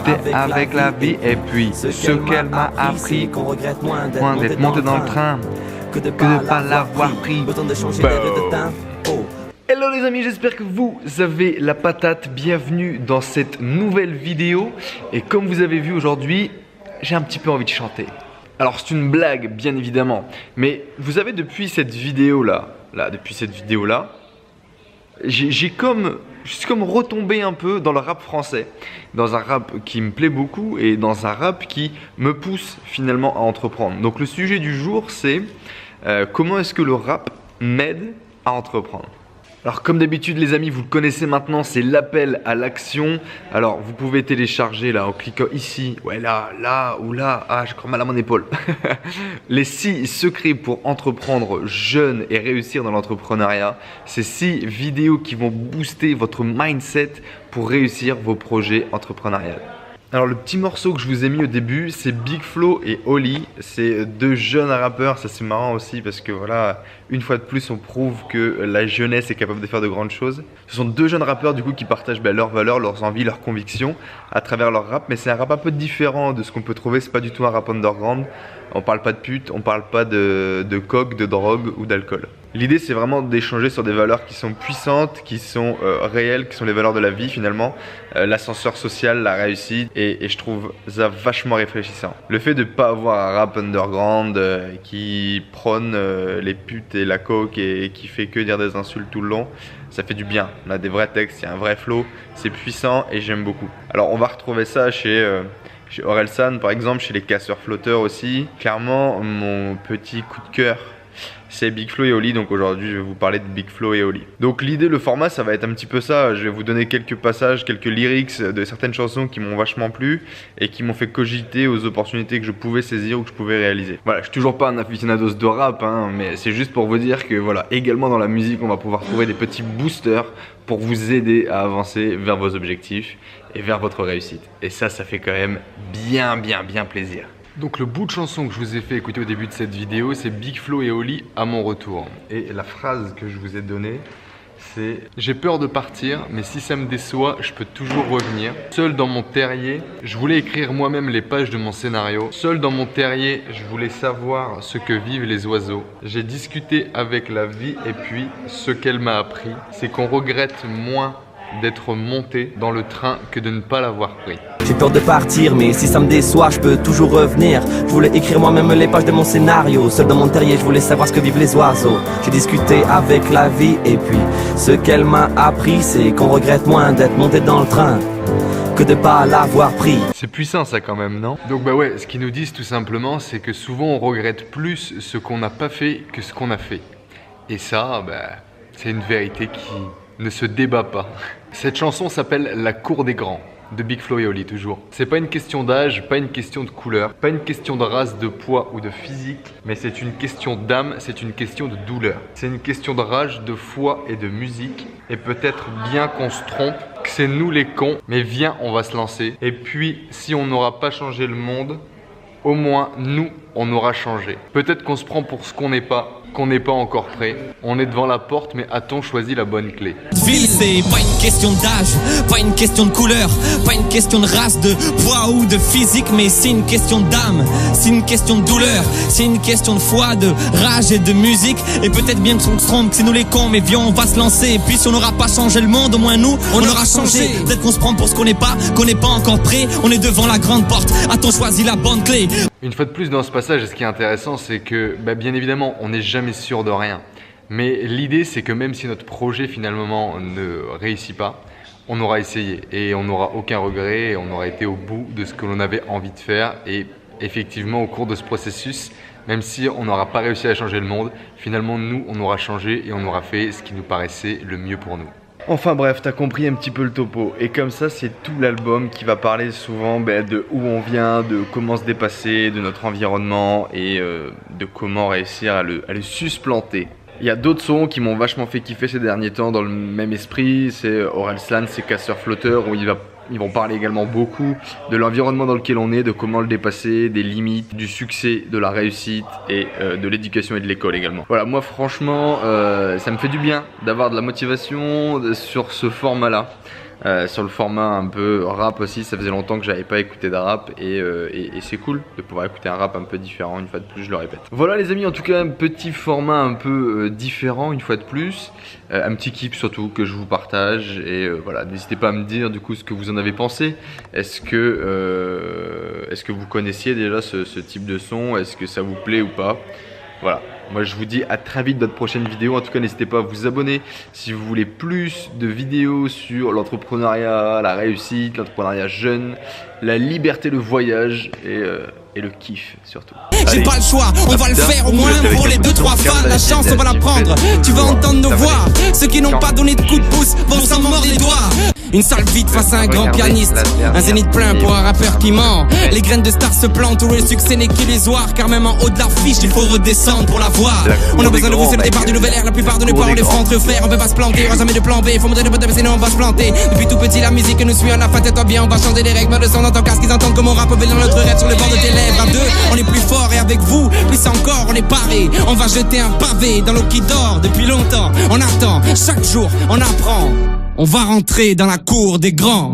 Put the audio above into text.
avec la vie et puis ce qu'elle m'a appris, moins d'être monté dans le train que de pas l'avoir pris. Hello les amis, j'espère que vous avez la patate. Bienvenue dans cette nouvelle vidéo. Et comme vous avez vu aujourd'hui, j'ai un petit peu envie de chanter. Alors c'est une blague bien évidemment, mais vous savez depuis cette vidéo là, je suis comme retombé un peu dans le rap français, dans un rap qui me plaît beaucoup et dans un rap qui me pousse finalement à entreprendre. Donc le sujet du jour c'est comment est-ce que le rap m'aide à entreprendre. Alors comme d'habitude les amis, vous le connaissez maintenant, c'est l'appel à l'action. Alors vous pouvez télécharger là en cliquant ici, ouais là ou là, ah je crois mal à mon épaule. Les 6 secrets pour entreprendre jeune et réussir dans l'entrepreneuriat. Ces 6 vidéos qui vont booster votre mindset pour réussir vos projets entrepreneuriaux. Alors le petit morceau que je vous ai mis au début, c'est Big Flo et Oli. C'est 2 jeunes rappeurs, ça c'est marrant aussi parce que voilà, une fois de plus on prouve que la jeunesse est capable de faire de grandes choses. Ce sont 2 jeunes rappeurs du coup qui partagent leurs valeurs, leurs envies, leurs convictions à travers leur rap. Mais c'est un rap un peu différent de ce qu'on peut trouver, c'est pas du tout un rap underground. On parle pas de pute, on parle pas de coke, de drogue ou d'alcool. L'idée c'est vraiment d'échanger sur des valeurs qui sont puissantes, qui sont réelles, qui sont les valeurs de la vie finalement. L'ascenseur social, la réussite et je trouve ça vachement réfléchissant. Le fait de ne pas avoir un rap underground qui prône les putes et la coke et qui fait que dire des insultes tout le long, ça fait du bien. On a des vrais textes, il y a un vrai flow, c'est puissant et j'aime beaucoup. Alors on va retrouver ça chez Orelsan par exemple, chez les casseurs flotteurs aussi. Clairement mon petit coup de cœur c'est Big Flo et Oli, donc aujourd'hui je vais vous parler de Big Flo et Oli. Donc l'idée, le format ça va être un petit peu ça, je vais vous donner quelques passages, quelques lyrics de certaines chansons qui m'ont vachement plu et qui m'ont fait cogiter aux opportunités que je pouvais saisir ou que je pouvais réaliser. Voilà, je suis toujours pas un aficionados de rap, hein, mais c'est juste pour vous dire que voilà, également dans la musique on va pouvoir trouver des petits boosters pour vous aider à avancer vers vos objectifs et vers votre réussite. Et ça fait quand même bien plaisir. Donc le bout de chanson que je vous ai fait écouter au début de cette vidéo, c'est Big Flo et Oli à mon retour. Et la phrase que je vous ai donnée, c'est « J'ai peur de partir, mais si ça me déçoit, je peux toujours revenir. Seul dans mon terrier, je voulais écrire moi-même les pages de mon scénario. Seul dans mon terrier, je voulais savoir ce que vivent les oiseaux. J'ai discuté avec la vie et puis ce qu'elle m'a appris, c'est qu'on regrette moins d'être monté dans le train que de ne pas l'avoir pris. J'ai peur de partir, mais si ça me déçoit, je peux toujours revenir. Je voulais écrire moi-même les pages de mon scénario. Seul dans mon terrier, je voulais savoir ce que vivent les oiseaux. J'ai discuté avec la vie et puis ce qu'elle m'a appris, c'est qu'on regrette moins d'être monté dans le train que de pas l'avoir pris. C'est puissant ça quand même, non? Donc bah ouais, ce qu'ils nous disent tout simplement, c'est que souvent on regrette plus ce qu'on n'a pas fait que ce qu'on a fait. Et ça, bah, c'est une vérité qui ne se débat pas. Cette chanson s'appelle La Cour des Grands, de Big Flo et Oli toujours. C'est pas une question d'âge, pas une question de couleur, pas une question de race, de poids ou de physique, mais c'est une question d'âme, c'est une question de douleur. C'est une question de rage, de foi et de musique. Et peut-être bien qu'on se trompe, que c'est nous les cons, mais viens, on va se lancer. Et puis, si on n'aura pas changé le monde, au moins nous, on aura changé. Peut-être qu'on se prend pour ce qu'on n'est pas encore prêt. On est devant la porte, mais a-t-on choisi la bonne clé? Ville, c'est pas une question d'âge, pas une question de couleur, pas une question de race, de poids ou de physique, mais c'est une question d'âme, c'est une question de douleur, c'est une question de foi, de rage et de musique. Et peut-être bien qu'on se trompe, que c'est nous les cons, mais viens, on va se lancer. Et puis si on n'aura pas changé le monde, au moins nous, on aura changé. Peut-être qu'on se prend pour ce qu'on n'est pas encore prêt. On est devant la grande porte, a-t-on choisi la bonne clé? Une fois de plus dans ce passage, ce qui est intéressant, c'est que bien évidemment, on n'est jamais sûr de rien. Mais l'idée, c'est que même si notre projet finalement ne réussit pas, on aura essayé et on n'aura aucun regret et on aura été au bout de ce que l'on avait envie de faire. Et effectivement, au cours de ce processus, même si on n'aura pas réussi à changer le monde, finalement, nous, on aura changé et on aura fait ce qui nous paraissait le mieux pour nous. Enfin bref, t'as compris un petit peu le topo. Et comme ça, c'est tout l'album qui va parler souvent de où on vient, de comment se dépasser, de notre environnement et de comment réussir à le supplanter. Il y a d'autres sons qui m'ont vachement fait kiffer ces derniers temps dans le même esprit. C'est Orelsan, c'est Casseurs Flotteurs où ils vont parler également beaucoup de l'environnement dans lequel on est, de comment le dépasser, des limites, du succès, de la réussite et de l'éducation et de l'école également. Voilà, moi franchement, ça me fait du bien d'avoir de la motivation sur ce format-là. sur le format un peu rap aussi. Ça faisait longtemps que j'avais pas écouté de rap et c'est cool de pouvoir écouter un rap un peu différent une fois de plus, je le répète. Voilà les amis, en tout cas un petit format un peu différent une fois de plus, un petit kiff surtout que je vous partage et voilà, n'hésitez pas à me dire du coup ce que vous en avez pensé. Est-ce que vous connaissiez déjà ce type de son? Est-ce que ça vous plaît ou pas? Voilà, moi je vous dis à très vite dans de prochaines vidéos. En tout cas n'hésitez pas à vous abonner si vous voulez plus de vidéos sur l'entrepreneuriat, la réussite, l'entrepreneuriat jeune, la liberté, le voyage et le kiff surtout. J'ai pas le choix, on va le faire au moins pour les 2-3 fans. La chance on va la prendre, tu vas entendre nos voix. Ceux qui n'ont pas donné de coup de pouce vont s'en mordre les doigts. Une salle vide face à un grand pianiste, un zénith plein pour un rappeur qui ment. Les graines de stars se plantent où le succès n'est qu'illusoire, car même en haut de l'affiche il faut redescendre pour la voir. On a besoin de vous, c'est le départ du nouvel ère. La plupart de nos pas on les fera entrefaire. On peut pas se planter, on a jamais de plan B. Faut montrer de potes sinon on va se planter. Depuis tout petit la musique nous suit, on a fait toi bien. On va changer les règles de son dans ton casque. Ils entendent comme on rappe dans notre rêve sur le bord de tes lèvres. À deux on est plus fort et avec vous plus encore on est paré. On va jeter un pavé dans l'eau qui dort depuis longtemps. On attend, chaque jour on apprend. On va rentrer dans la cour des grands.